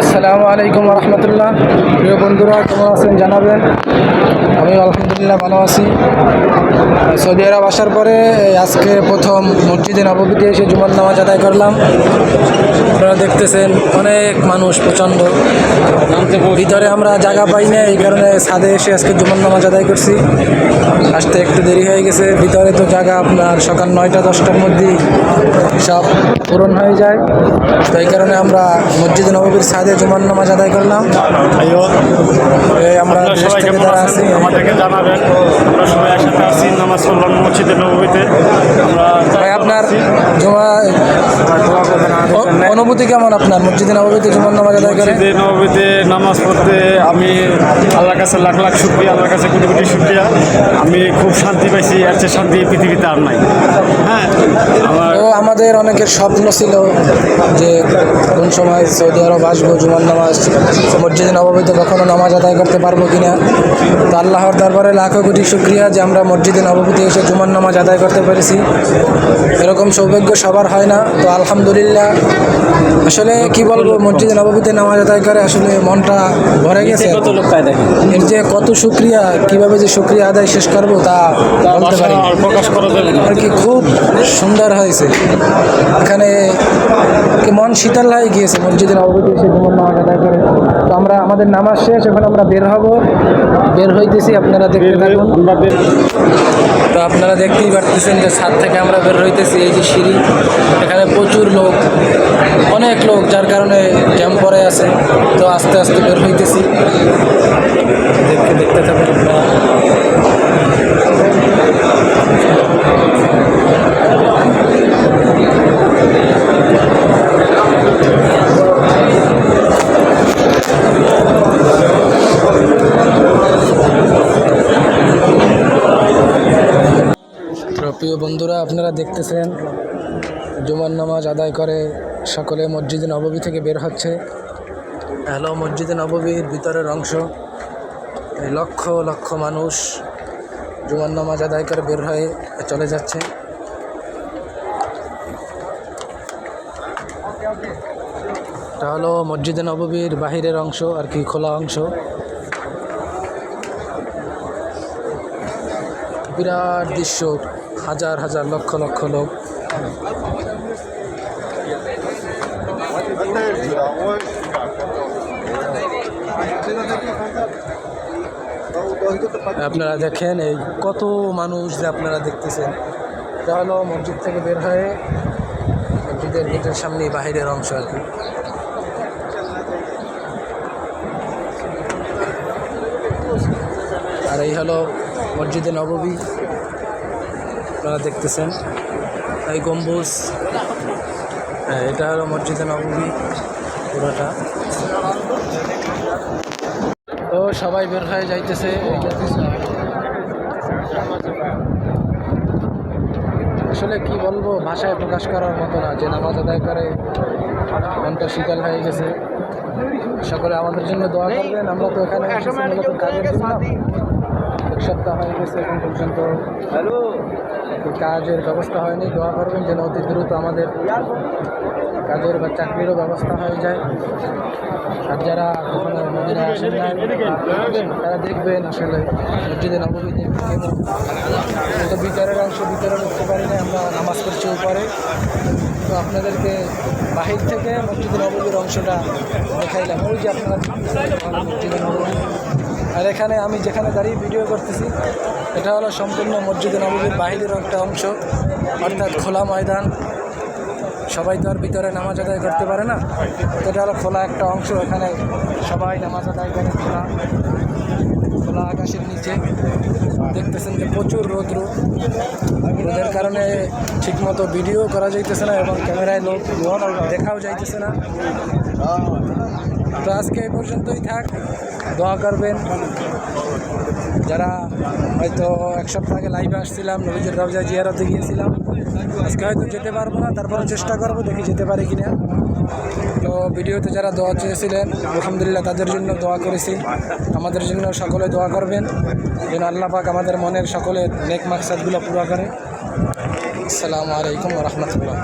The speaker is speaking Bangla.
আসসালামু আলাইকুম রহমতুল্লাহ। প্রিয় বন্ধুরা, কেমন আছেন জানাবেন। আমি আলহামদুলিল্লাহ ভালো আছি। সৌদি আরব আসার পরে আজকে প্রথম মসজিদে নববীতে এসে জুমার নামাজ আদায় করলাম। আপনারা দেখতেছেন অনেক মানুষ প্রচণ্ড, ভিতরে আমরা জায়গা পাই না, এই কারণে ছাদে এসে আজকে জুমার নামাজ আদায় করছি। আসতে একটু দেরি হয়ে গেছে, ভিতরে তো জায়গা আপনার সকাল 9টা-10টার মধ্যেই সব পূরণ হয়ে যায়। তো এই কারণে আমরা মসজিদে নববীর ছাদে জুমার নামাজ আদায় করলাম। আমরা দেশ থেকে যারা আছি আমাদেরকে জানাবেন। আমরা সবাই একসাথে আসি, নামাজ পড়লাম মসজিদে নববীতে। ভাই, আপনার জমা অনুভূতি কেমন? আপনার মসজিদে নববীতে জুমার নামাজ আদায় করে? মসজিদে নববীতে নামাজ পড়তে আমি আল্লাহর কাছে লাখ লাখ শুকরিয়া, আল্লাহর কাছে কোটি কোটি শুকরিয়া। আমি খুব শান্তি পাইছি, এর চেয়ে শান্তি পৃথিবীতে আর নাই। হ্যাঁ, তো আমাদের অনেকের স্বপ্ন ছিল যে কোন সময় সৌদি আরব আসবো, জুমার নামাজ মসজিদে নববীতে কখনো নামাজ আদায় করতে পারবো কিনা। তো আল্লাহর দরবারে লাখো কোটি শুকরিয়া যে আমরা মসজিদে নববীতে এসে জুমার নামাজ আদায় করতে পেরেছি। এরকম সৌভাগ্য সবার হয় না। তো আলহামদুলিল্লাহ, আসলে কি বলবো, মসজিদে নববীতে নামাজ আদায় করে আসলে মনটা ভরে গেছে। এর যে কত শুকরিয়া, কিভাবে যে শুকরিয়া আদায় শেষ করবো তা বলতে পারি না। প্রকাশ করা যাবে না। আর কি খুব সুন্দর হয়েছে এখানে, কি মন শীতল হয়ে গিয়েছে মসজিদে নববীতে এসে জুমার নামাজ আদায় করে। তো আমরা আমাদের নামাজ শেষ, এখন আমরা বের হইতেছি। আপনারা দেখতে থাকুন। তো আপনারা দেখতেই পারতেছেন যে ছাদ থেকে আমরা বের হইতেছি। এই যে সিঁড়ি, এখানে প্রচুর লোক, অনেক লোক, যার কারণে জ্যাম পড়ে আছে। তো আস্তে আস্তে বের হইতেছি, দেখতে থাকুন আপনারা। প্রিয় বন্ধুরা, আপনারা দেখতেছেন জুমার নামাজ আদায় করে সকলে মসজিদে নববী থেকে বের হচ্ছে। হ্যালো, মসজিদে নববীর ভিতরের অংশ। এই লক্ষ লক্ষ মানুষ জুমার নামাজ আদায় করে বের হয়ে চলে যাচ্ছে। এটা হলো মসজিদে নববীর বাহিরের অংশ আর কি, খোলা অংশ। বিরাট দৃশ্য, হাজার হাজার লক্ষ লক্ষ লোক। আপনারা দেখেন এই কত মানুষ যে আপনারা দেখতেছেন। এটা হলো মসজিদ থেকে বের হয়ে মসজিদের গেটের সামনে বাহিরের অংশ আর কি। আর এই হলো মসজিদে নববী, আপনারা দেখতেছেন এই গম্বুজ। এটা হলো মসজিদে নববী পুরোটা। তো সবাই বের হয়ে যাইতেছে। আসলে কি বলবো, ভাষায় প্রকাশ করার মতো না যে নামাজ আদায় করে মনটা শীতল হয়ে গেছে। সকলে আমাদের জন্য দোয়া করবেন। আমরা তো এখানে মূলত কাজের জন্য, এক সপ্তাহ হয়ে গেছে এখন পর্যন্ত কাজের ব্যবস্থা হয়নি। দোয়া করবেন যেন অতি দ্রুত আমাদের কাজের বা চাকরিরও ব্যবস্থা হয়ে যায়। আর যারা কখনো মদিনায় আসেন নাই তারা দেখবেন আসলে মসজিদে নববীতে কেমন। তো ভিতরের অংশ ভিতরে ঢুকতে পারি না, আমরা নামাজ পড়ছি উপরে। তো আপনাদেরকে বাহির থেকে মসজিদে নববীর অংশটা দেখাইলাম। ওই যে আপনারা মসজিদে নববী। আর এখানে আমি যেখানে দাঁড়িয়ে ভিডিও করতেছি এটা হলো সম্পূর্ণ মসজিদে নববীর বাহিরের একটা অংশ, অর্থাৎ খোলা ময়দান। সবাই তো আর ভিতরে নামাজ আদায় করতে পারে না। এটা হলো খোলা একটা অংশ, এখানে সবাই নামাজ আদায় করে খোলা আকাশের নিচে। দেখতেছেন যে প্রচুর রোদের কারণে ঠিকমতো ভিডিও করা যাইতেছে না এবং ক্যামেরায় লোক দেখাও যাইতেছে না। তো আজকে এই পর্যন্তই থাক। দোয়া করবেন। যারা হয়তো এক সপ্তাহ আগে লাইভে আসছিলাম, নবীজের রওজা জিয়ারতে গিয়েছিলাম, আজকে হয়তো যেতে পারবো না, তারপরে চেষ্টা করবো, দেখি যেতে পারি কিনা। তো ভিডিওতে যারা দোয়া চেয়েছিলেন আলহামদুলিল্লাহ তাদের জন্য দোয়া করেছি। আমাদের জন্য সকলে দোয়া করবেন যেন আল্লাহ পাক আমাদের মনের সকলের নেক মাকসাদগুলো পুরো করে। আসসালামু আলাইকুম ওয়া রাহমাতুল্লাহ।